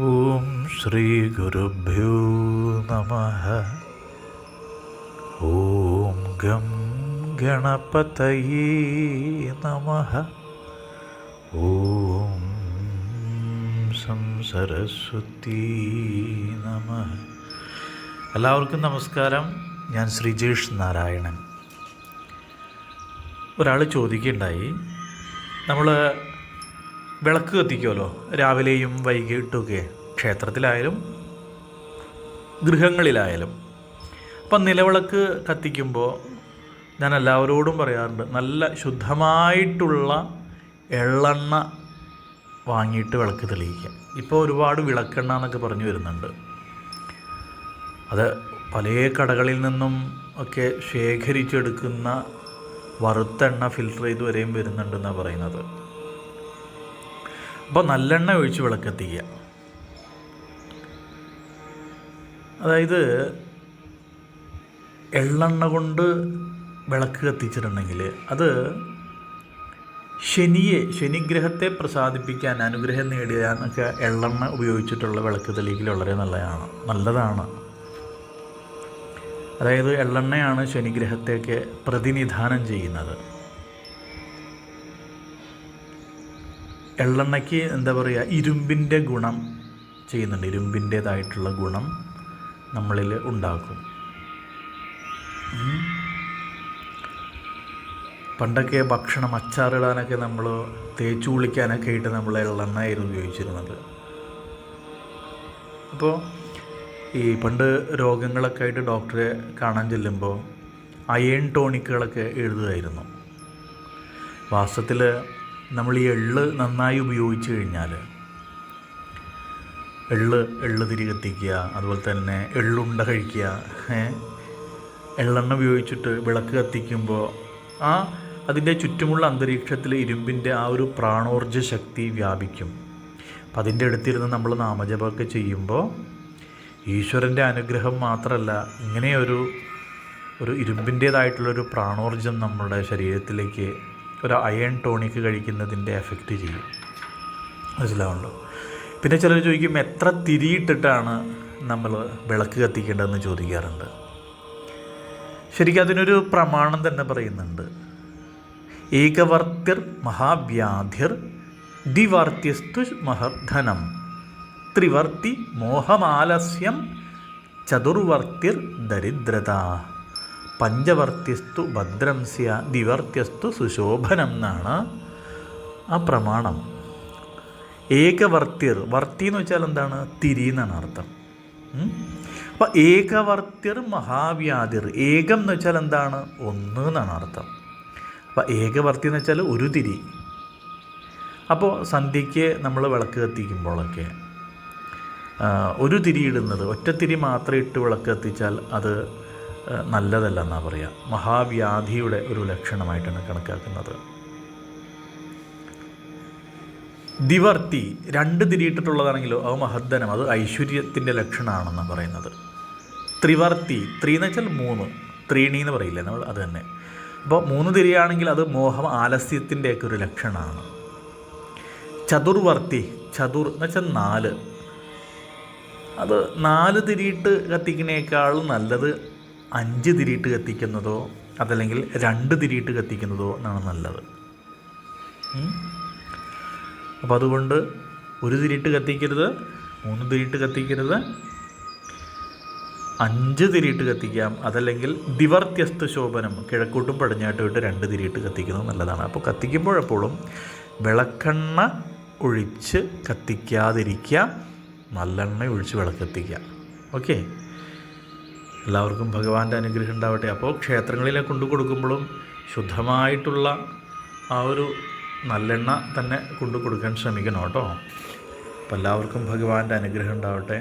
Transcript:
ഓം ശ്രീ ഗുരുഭ്യോ നമഃ. ഓം ഗം ഗണപതയേ നമഃ. ഓം സം സരസ്വതീ നമഃ. എല്ലാവർക്കും നമസ്കാരം. ഞാൻ ശ്രീജേഷ് നാരായണൻ. ഒരാൾ ചോദിക്കുകയുണ്ടായി, നമ്മൾ വിളക്ക് കത്തിക്കുമല്ലോ രാവിലെയും വൈകിട്ടുമൊക്കെ, ക്ഷേത്രത്തിലായാലും ഗൃഹങ്ങളിലായാലും. അപ്പം നിലവിളക്ക് കത്തിക്കുമ്പോൾ ഞാൻ എല്ലാവരോടും പറയാറുണ്ട്, നല്ല ശുദ്ധമായിട്ടുള്ള എള്ളെണ്ണ വാങ്ങിയിട്ട് വിളക്ക് തെളിയിക്കുക. ഇപ്പോൾ ഒരുപാട് വിളക്കെണ്ണ എന്നൊക്കെ പറഞ്ഞു വരുന്നുണ്ട്. അത് പല കടകളിൽ നിന്നും ഒക്കെ ശേഖരിച്ചെടുക്കുന്ന വറുത്തെണ്ണ ഫിൽട്ടർ ചെയ്ത് വരെയും വരുന്നുണ്ടെന്നാണ് പറയുന്നത്. അപ്പോൾ നല്ലെണ്ണ ഒഴിച്ച് വിളക്കെത്തിക്കുക. അതായത് എള്ളെണ്ണ കൊണ്ട് വിളക്ക് കത്തിച്ചിട്ടുണ്ടെങ്കിൽ അത് ശനിഗ്രഹത്തെ പ്രസാദിപ്പിക്കാൻ, അനുഗ്രഹം നേടിയാനൊക്കെ എള്ളെണ്ണ ഉപയോഗിച്ചിട്ടുള്ള വിളക്ക് തെളിയിക്കൽ വളരെ നല്ലതാണ്. അതായത് എള്ളെണ്ണയാണ് ശനിഗ്രഹത്തെയൊക്കെ പ്രതിനിധാനം ചെയ്യുന്നത്. എള്ളെണ്ണയ്ക്ക് എന്താ പറയുക, ഇരുമ്പിൻ്റെ ഗുണം ചെയ്യുന്നുണ്ട്. ഇരുമ്പിൻ്റേതായിട്ടുള്ള ഗുണം നമ്മളിൽ ഉണ്ടാക്കും. പണ്ടൊക്കെ ഭക്ഷണം അച്ചാറിടാനൊക്കെ നമ്മൾ തേച്ചു കുളിക്കാനൊക്കെ ആയിട്ട് നമ്മൾ എള്ളെണ്ണയായിരുന്നു ഉപയോഗിച്ചിരുന്നത്. അപ്പോൾ ഈ പണ്ട് രോഗങ്ങളൊക്കെ ആയിട്ട് ഡോക്ടറെ കാണാൻ ചെല്ലുമ്പോൾ അയൺ ടോണിക്കുകളൊക്കെ എഴുതുമായിരുന്നു. വാസ്തവത്തിൽ നമ്മൾ ഈ എള്ള് നന്നായി ഉപയോഗിച്ച് കഴിഞ്ഞാൽ എള്ള് തിരി കത്തിക്കുക, അതുപോലെ തന്നെ എള്ളുണ്ട കഴിക്കുക, എള്ളെണ്ണ ഉപയോഗിച്ചിട്ട് വിളക്ക് കത്തിക്കുമ്പോൾ അതിൻ്റെ ചുറ്റുമുള്ള അന്തരീക്ഷത്തിൽ ഇരുമ്പിൻ്റെ ആ ഒരു പ്രാണോർജ്ജ ശക്തി വ്യാപിക്കും. അപ്പം അതിൻ്റെ അടുത്തിരുന്ന് നമ്മൾ നാമജപമൊക്കെ ചെയ്യുമ്പോൾ ഈശ്വരൻ്റെ അനുഗ്രഹം മാത്രമല്ല, ഇങ്ങനെ ഒരു ഇരുമ്പിൻ്റേതായിട്ടുള്ളൊരു പ്രാണോർജ്ജം നമ്മുടെ ശരീരത്തിലേക്ക് ഒരു അയൺ ടോണിക്ക് കഴിക്കുന്നതിൻ്റെ എഫക്റ്റ് ചെയ്യും. മനസ്സിലാവുണ്ടോ? പിന്നെ ചിലർ ചോദിക്കും, എത്ര തിരിയിട്ടിട്ടാണ് നമ്മൾ വിളക്ക് കത്തിക്കേണ്ടതെന്ന് ചോദിക്കാറുണ്ട്. ശരിക്കും അതിനൊരു പ്രമാണം തന്നെ പറയുന്നുണ്ട്. ഏകവർത്തിർ മഹാവ്യാധിർ ദ്വിവർത്തിസ്തു മഹർധനം ത്രിവർത്തി മോഹമാലസ്യം ചതുർവർത്തിർ ദരിദ്രത പഞ്ചവർത്തിസ്തു ഭദ്രംസ്യ ദ്വിവർത്യസ്തു സുശോഭനം എന്നാണ് ആ പ്രമാണം. ഏകവർത്തിർ, വർത്തി എന്ന് വെച്ചാൽ എന്താണ്? തിരി എന്നാണ് അർത്ഥം. അപ്പോൾ ഏകവർത്തിർ മഹാവ്യാധിർ, ഏകം എന്ന് വെച്ചാൽ എന്താണ്? ഒന്ന് എന്നാണ് അർത്ഥം. അപ്പോൾ ഏകവർത്തി എന്ന് വെച്ചാൽ ഒരു തിരി. അപ്പോൾ സന്ധ്യയ്ക്ക് നമ്മൾ വിളക്ക് കത്തിക്കുമ്പോഴൊക്കെ ഒരു തിരി ഇടുന്നത്, ഒറ്റത്തിരി മാത്രം ഇട്ട് വിളക്ക് കത്തിച്ചാൽ അത് നല്ലതല്ല എന്നാണ് പറയുക. മഹാവ്യാധിയുടെ ഒരു ലക്ഷണമായിട്ടാണ് കണക്കാക്കുന്നത്. ദ്വിവർത്തി, രണ്ട് തിരിയിട്ടിട്ടുള്ളതാണെങ്കിലോ അത് മഹദ്ധനം, അത് ഐശ്വര്യത്തിൻ്റെ ലക്ഷണമാണെന്നാണ് പറയുന്നത്. ത്രിവർത്തി, ത്രീ എന്ന് വെച്ചാൽ മൂന്ന്, ത്രീണി എന്ന് പറയില്ലേ നമ്മൾ, അത് തന്നെ. അപ്പോൾ മൂന്ന് തിരിയാണെങ്കിൽ അത് മോഹം ആലസ്യത്തിൻ്റെയൊക്കെ ഒരു ലക്ഷണമാണ്. ചതുർവർത്തി, ചതുർ എന്ന് വെച്ചാൽ നാല്, അത് നാല് തിരിയിട്ട് കത്തിക്കുന്നതിനേക്കാളും നല്ലത് 5 തിരിയിട്ട് കത്തിക്കുന്നതോ അതല്ലെങ്കിൽ 2 തിരിയിട്ട് കത്തിക്കുന്നതോ എന്നാണ് നല്ലത്. അപ്പോൾ അതുകൊണ്ട് 1 തിരിയിട്ട് കത്തിക്കരുത്, 3 തിരിയിട്ട് കത്തിക്കരുത്, 5 തിരിയിട്ട് കത്തിക്കാം. അതല്ലെങ്കിൽ ദ്വിവർത്യസ്തു ശോഭനം, കിഴക്കോട്ടും പടിഞ്ഞാട്ടുമായിട്ട് 2 തിരിയിട്ട് കത്തിക്കുന്നത് നല്ലതാണ്. അപ്പോൾ കത്തിക്കുമ്പോഴെപ്പോഴും വിളക്കെണ്ണ ഒഴിച്ച് കത്തിക്കാതിരിക്കുക, നല്ലെണ്ണ ഒഴിച്ച് വിളക്കെത്തിക്കുക. ഓക്കെ, എല്ലാവർക്കും ഭഗവാന്റെ അനുഗ്രഹം ഉണ്ടാവട്ടെ. അപ്പോൾ ക്ഷേത്രങ്ങളിലെ കൊണ്ടു കൊടുക്കുമ്പോഴും ശുദ്ധമായിട്ടുള്ള ആ ഒരു നല്ലെണ്ണ തന്നെ കൊണ്ടു കൊടുക്കാൻ ശ്രമിക്കണം കേട്ടോ. അപ്പോൾ എല്ലാവർക്കും ഭഗവാന്റെ അനുഗ്രഹം ഉണ്ടാവട്ടെ.